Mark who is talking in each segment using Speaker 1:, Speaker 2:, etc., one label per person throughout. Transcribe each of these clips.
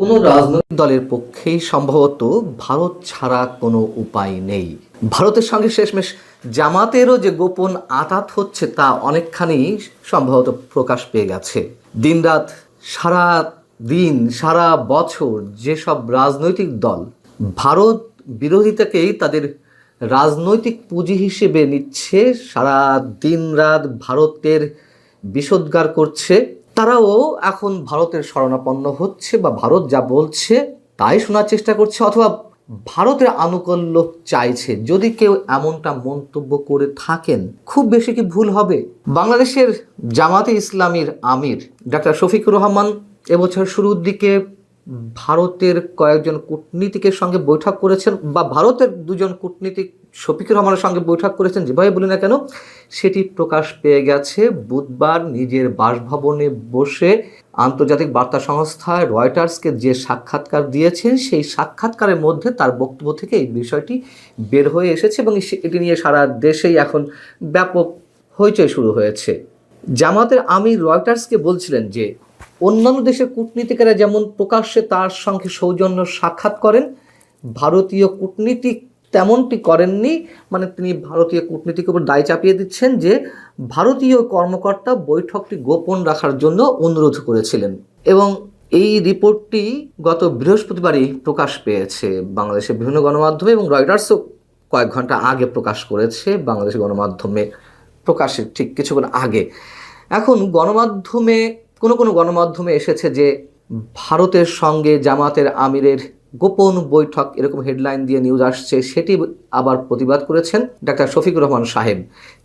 Speaker 1: কোনো রাজনৈতিক দলের পক্ষেই সম্ভবত ভারত ছাড়া কোনো উপায় নেই। ভারতের সঙ্গে শেষমেশ জামাতেরও যে গোপন আঁতাত হচ্ছে তা অনেকখানি সম্ভবত প্রকাশ পেয়ে গেছে। দিনরাত, সারা দিন, সারা বছর যেসব রাজনৈতিক দল ভারত বিরোধিতাকেই তাদের রাজনৈতিক পুঁজি হিসেবে নিচ্ছে, সারা দিন রাত ভারতের বিষোদ্গার করছে, তারাও এখন ভারতের শরণাপন্ন হচ্ছে বা ভারত যা বলছে তাই শোনার চেষ্টা করছে, অথবা ভারতের আনুকূল্য চাইছে। যদি কেউ এমনটা মন্তব্য করে থাকেন, খুব বেশি কি ভুল হবে? বাংলাদেশের জামাতে ইসলামীর আমির ডাক্তার শফিকুর রহমান এবছর শুরুর দিকে ভারতের কয়েকজন কূটনীতিকের সঙ্গে বৈঠক করেছেন, বা ভারতের দুজন কূটনীতিক শফিকুর রহমানের সঙ্গে বৈঠক করেছেন, যেভাবে বলি না কেন, সেটি প্রকাশ পেয়ে গেছে বুধবার নিজের বাসভবনে বসে আন্তর্জাতিক বার্তা সংস্থা রয়টার্সকে যে সাক্ষাৎকার দিয়েছেন, সেই সাক্ষাৎকারের মধ্যে তার বক্তব্য থেকে এই বিষয়টি বের হয়ে এসেছে এবং এটি নিয়ে সারা দেশেই এখন ব্যাপক হইচই শুরু হয়েছে। জামাতের আমির রয়টার্সকে বলছিলেন যে অন্যান্য দেশের কূটনীতিকেরা যেমন প্রকাশ্যে তার সঙ্গে সৌজন্য সাক্ষাৎ করেন, ভারতীয় কূটনীতিক তেমনটি করেননি। মানে তিনি ভারতীয় কূটনীতিকের উপর দায় চাপিয়ে দিচ্ছেন যে ভারতীয় কর্মকর্তা বৈঠকটি গোপন রাখার জন্য অনুরোধ করেছিলেন। এবং এই রিপোর্টটি গত বৃহস্পতিবারই প্রকাশ পেয়েছে বাংলাদেশের বিভিন্ন গণমাধ্যমে, এবং রয়টার্সও কয়েক ঘন্টা আগে প্রকাশ করেছে বাংলাদেশের গণমাধ্যমে প্রকাশের ঠিক কিছুক্ষণ আগে। এখন গণমাধ্যমে কোনো গণমাধ্যমে এসেছে যে ভারতের সঙ্গে জামাতের আমিরের গোপন বৈঠক, এরকম হেডলাইন দিয়ে নিউজ আসছে। সেটি আবার প্রতিবাদ করেছেন ডাক্তার শফিকুর রহমান সাহেব।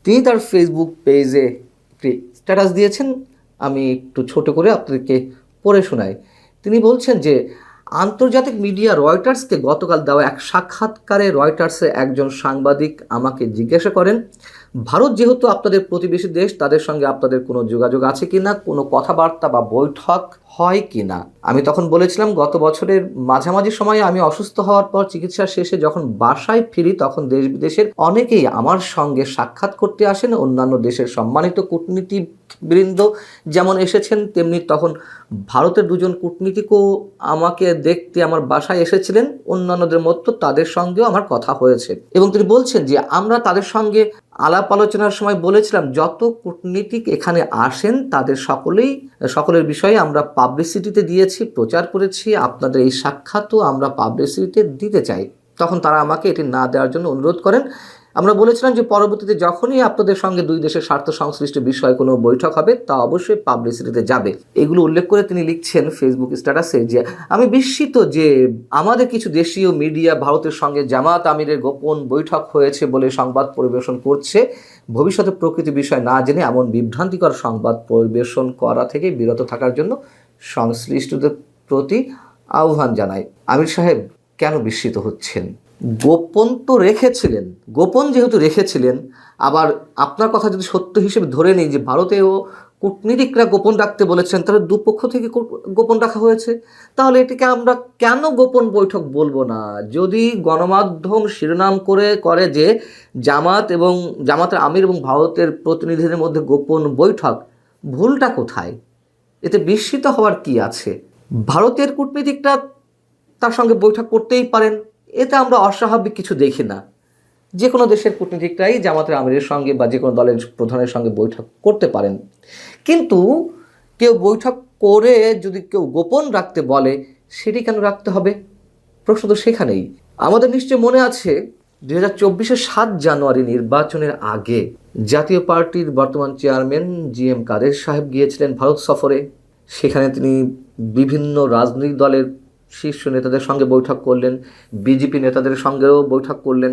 Speaker 1: তিনি তার ফেসবুক পেজে একটি স্ট্যাটাস দিয়েছেন, আমি একটু ছোট করে আপনাদেরকে পড়ে শোনাই। তিনি বলছেন যে আন্তর্জাতিক মিডিয়া রয়টার্সকে গতকাল দেওয়া এক সাক্ষাৎকারে রয়টার্সের একজন সাংবাদিক আমাকে জিজ্ঞাসা করেন, ভারত যেহেতু আপনাদের প্রতিবেশী দেশ, তাদের সঙ্গে আপনাদের কোনো যোগাযোগ আছে কিনা, কোনো কথাবার্তা বা বৈঠক হয় কিনা। আমি তখন বলেছিলাম, গত বছরের মাঝামাঝি সময়ে আমি অসুস্থ হওয়ার পর চিকিৎসা শেষে যখন বাসায় ফিরি, তখন দেশ বিদেশের অনেকেই আমার সঙ্গে সাক্ষাৎ করতে আসেন। অন্যান্য দেশের সম্মানিত কূটনীতিবৃন্দ যেমন এসেছেন, তেমনি তখন ভারতের দুজন কূটনীতিকও আমাকে দেখতে আমার বাসায় এসেছিলেন। অন্যান্যদের মতো তাদের সঙ্গেও আমার কথা হয়েছে। এবং তিনি বলছেন যে আমরা তাদের সঙ্গে আলাপ আলোচনার সময় বলেছিলাম, যত কূটনীতিক এখানে আসেন তাদের সকলের বিষয়ে আমরা পাবলিসিটিতে দিয়েছি, প্রচার করেছি। আপনাদের এই সাক্ষাৎও আমরা পাবলিসিটিতে দিতে চাই। তখন তারা আমাকে এটি না দেওয়ার জন্য অনুরোধ করেন। আমরা বলেছিলাম যে পরবর্তীতে যখনই আপনাদের সঙ্গে দুই দেশের স্বার্থ সংশ্লিষ্ট বিষয়ে কোনো বৈঠক হবে, তা অবশ্যই পাবলিসিটিতে যাবে। এগুলো উল্লেখ করে তিনি লিখছেন ফেসবুক স্ট্যাটাসে যে আমি বিস্মিত যে আমাদের কিছু দেশীয় মিডিয়া ভারতের সঙ্গে জামাত আমিরের গোপন বৈঠক হয়েছে বলে সংবাদ পরিবেশন করছে। ভবিষ্যতে প্রকৃতি বিষয় না জেনে এমন বিভ্রান্তিকর সংবাদ পরিবেশন করা থেকে বিরত থাকার জন্য সংশ্লিষ্টদের প্রতি আহ্বান জানাই। আমির সাহেব কেন বিস্মিত হচ্ছেন? গোপন তো রেখেছিলেন। গোপন যেহেতু রেখেছিলেন, আবার আপনার কথা যদি সত্য হিসেবে ধরে নিই যে ভারতেও কূটনীতিকরা গোপন রাখতে বলেছেন, তাহলে দুপক্ষ থেকে গোপন রাখা হয়েছে, তাহলে এটিকে আমরা কেন গোপন বৈঠক বলবো না? যদি গণমাধ্যম শিরোনাম করে যে জামাতের আমির এবং ভারতের প্রতিনিধিদের মধ্যে গোপন বৈঠক, ভুলটা কোথায়? এতে বিস্মিত হওয়ার কি আছে? ভারতের কূটনীতিকরা তার সঙ্গে বৈঠক করতেই পারেন, এতে আমরা অস্বাভাবিক কিছু দেখি না। যে কোনো দেশের কূটনীতিকরাই জামাতের আমিরের সঙ্গে বা যে কোনো দলের প্রধানের সঙ্গে বৈঠক করতে পারেন। কিন্তু কেউ বৈঠক করে যদি কেউ গোপন রাখতে বলে, সেটি কেন রাখতে হবে? প্রশ্ন তো সেখানেই। আমাদের নিশ্চয় মনে আছে 2024-এর 7 জানুয়ারি নির্বাচনের আগে জাতীয় পার্টির বর্তমান চেয়ারম্যান GM কাদের সাহেব গিয়েছিলেন ভারত সফরে। সেখানে তিনি বিভিন্ন রাজনৈতিক দলের শীর্ষ নেতাদের সঙ্গে বৈঠক করলেন, বিজেপি নেতাদের সঙ্গেও বৈঠক করলেন।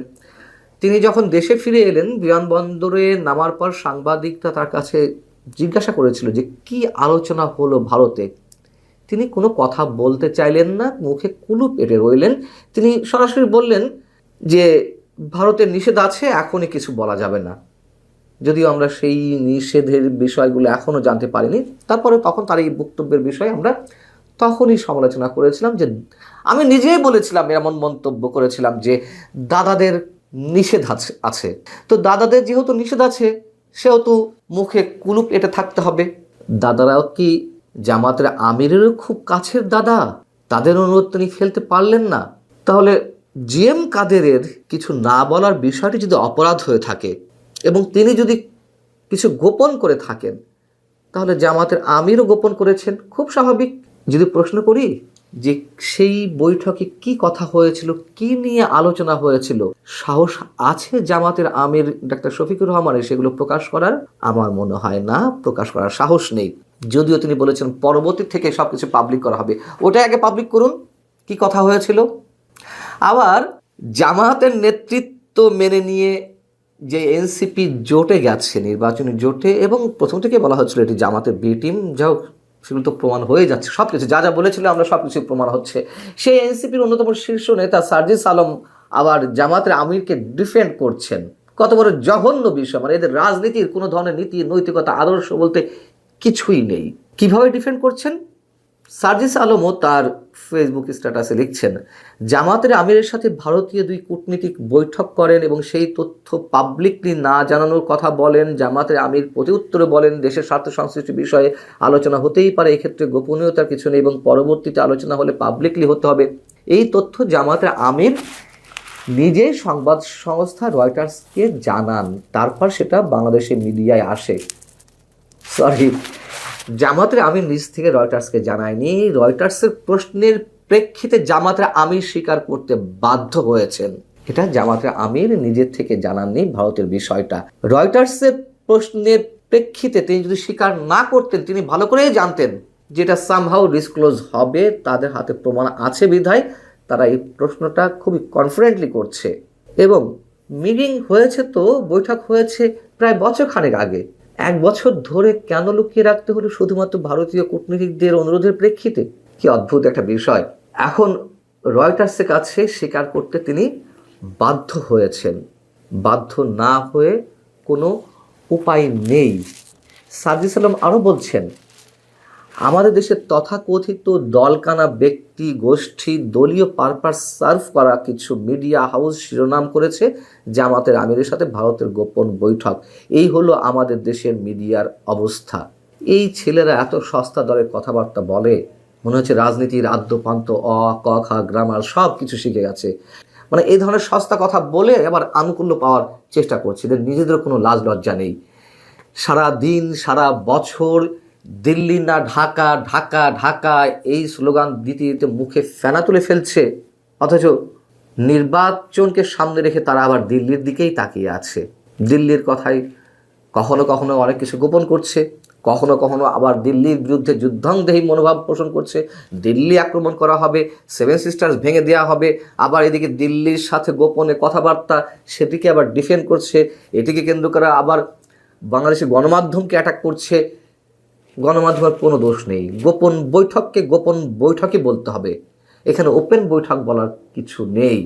Speaker 1: তিনি যখন দেশে ফিরে এলেন, বিমানবন্দরে নামার পর সাংবাদিকরা তার কাছে জিজ্ঞাসা করেছিল যে কি আলোচনা হলো ভারতে। তিনি কোনো কথা বলতে চাইলেন না, মুখে কুলুপ এঁটে রইলেন। তিনি সরাসরি বললেন যে ভারতের নিষেধ আছে, এখনই কিছু বলা যাবে না। যদিও আমরা সেই নিষেধের বিষয়গুলো এখনও জানতে পারিনি, তারপরে তখন তার এই বক্তব্যের বিষয়ে আমরা তখনই সমালোচনা করেছিলাম। যে আমি নিজেই বলেছিলাম, এমন মন্তব্য করেছিলাম যে দাদাদের নিষেধ আছে। তো দাদাদের যেহেতু নিষেধ আছে, সেহেতু মুখে কুলুপ এঁটে থাকতে হবে। দাদারাও কি জামাতের আমিরেরও খুব কাছের দাদা? তাদের অনুরোধ তিনি ফেলতে পারলেন না। তাহলে জিএম কাদেরের কিছু না বলার বিষয়টি যদি অপরাধ হয়ে থাকে এবং তিনি যদি কিছু গোপন করে থাকেন, তাহলে জামাতের আমিরও গোপন করেছেন, খুব স্বাভাবিক। যদি প্রশ্ন করি যে সেই বৈঠকে কি কথা হয়েছিল, কি নিয়ে আলোচনা হয়েছিল, সাহস আছে জামাতের আমির ডাক্তার শফিকুর রহমানের সেগুলো প্রকাশ করার? আমার মনে হয় না, প্রকাশ করার সাহস নেই। যদিও তিনি বলেছেন পরবর্তী থেকে সবকিছু পাবলিক করা হবে, ওটাই আগে পাবলিক করুন কি কথা হয়েছিল। আবার জামাতের নেতৃত্ব মেনে নিয়ে যে এনসিপি জোটে গেছে, নির্বাচনী জোটে, এবং প্রথম থেকে বলা হচ্ছিল এটি জামাতের বি টিম, যাও সেগুলো তো প্রমাণ হয়ে যাচ্ছে, সব কিছু যা যা বলেছিল আমরা সব কিছু প্রমাণ হচ্ছে। সেই এনসিপির অন্যতম শীর্ষ নেতা সার্জিস আলম আবার জামাতের আমিরকে ডিফেন্ড করছেন। কত বড় জঘন্য বিষয়! মানে এদের রাজনীতির কোনো ধরনের নীতি, নৈতিকতা, আদর্শ বলতে কিছুই নেই। কিভাবে ডিফেন্ড করছেন? সার্জিস আলমও তার ফেসবুক স্ট্যাটাসে লিখছেন, জামাতের আমিরের সাথে ভারতীয় দুই কূটনীতিক বৈঠক করেন এবং সেই তথ্য পাবলিকলি না জানানোর কথা বলেন। জামাতের আমির প্রতিউত্তরে বলেন, দেশের স্বার্থ সংশ্লিষ্ট বিষয়ে আলোচনা হতেই পারে, এক্ষেত্রে গোপনীয়তার কিছু নেই এবং পরবর্তীতে আলোচনা হলে পাবলিকলি হতে হবে। এই তথ্য জামাতের আমির নিজেই সংবাদ সংস্থা রয়টার্সকে জানান, তারপর সেটা বাংলাদেশের মিডিয়ায় আসে। সরি, জামাতের আমির নিজ থেকে রয়টার্সকে জানায়নি। রয়টার্সের প্রশ্নের প্রেক্ষিতে জামাতের আমির স্বীকার করতে বাধ্য হয়েছেন। এটা জামাতের আমির নিজের থেকে জানাননি ভারতের বিষয়টা। রয়টার্সের প্রশ্নের প্রেক্ষিতে তিনি যদি স্বীকার না করতেন, তিনি ভালো করেই জানতেন যেটা সামহাউ ডিসক্লোজ হবে, তাদের হাতে প্রমাণ আছে বিধায় তারা এই প্রশ্নটা খুবই কনফিডেন্টলি করছে। এবং মিটিং হয়েছে, তো বৈঠক হয়েছে প্রায় বছরখানেক আগে। 1 বছর ধরে কেন লুকিয়ে রাখতে হলো শুধুমাত্র ভারতীয় কূটনীতিকদের অনুরোধের প্রেক্ষিতে? কি অদ্ভুত একটা বিষয়। এখন রয়টার্সের কাছে স্বীকার করতে তিনি বাধ্য হয়েছেন। বাধ্য না হয়ে কোনো উপায় নেই। সার্জিস আলম আরও বলছেন, আমাদের দেশের তথাকথিত দলকানা ব্যক্তি গোষ্ঠী দলীয় পারপাস সার্ভ করা কিছু মিডিয়া হাউস শিরোনাম করেছে জামাতের আমিরের সাথে ভারতের গোপন বৈঠক। এই হলো আমাদের দেশের মিডিয়ার অবস্থা। এই ছেলেরা এত সস্তা দরের কথাবার্তা বলে, মনে হচ্ছে রাজনীতির আদ্যপান্ত অ ক খ গ্রামার সব কিছু শিখে গেছে। মানে এই ধরনের সস্তা কথা বলে আবার আনুকূল্য পাওয়ার চেষ্টা করছে, এদের নিজেদের কোনো লাজ লজ্জা নেই। সারা দিন সারা বছর দিল্লি না ঢাকা, ঢাকা ঢাকা এই স্লোগান দিতে দিতে মুখে ফেনা তুলে ফেলছে, অথচ নির্বাচনকে সামনে রেখে তারা আবার দিল্লির দিকেই তাকিয়ে আছে। দিল্লির কথাই কখনো কখনো অনেক কিছু গোপন করছে, কখনো কখনো আবার দিল্লির বিরুদ্ধে যুদ্ধাংদেহী মনোভাব পোষণ করছে। দিল্লি আক্রমণ করা হবে, 7 সিস্টার্স ভেঙে দেওয়া হবে, আবার এদিকে দিল্লির সাথে গোপনে কথাবার্তা, সেটিকে আবার ডিফেন্ড করছে। এটিকে কেন্দ্র করে আবার বাংলাদেশের গণমাধ্যমকে অ্যাটাক করছে। গণমাধ্যমের কোনো দোষ নেই, গোপন বৈঠককে গোপন বৈঠকই বলতে হবে, এখানে ওপেন বৈঠক বলার কিছু নেই।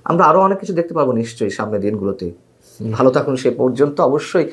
Speaker 1: আমরা আরও অনেক কিছু দেখতে পারবো নিশ্চয়ই সামনের দিনগুলোতে। ভালো থাকুন সে পর্যন্ত। অবশ্যই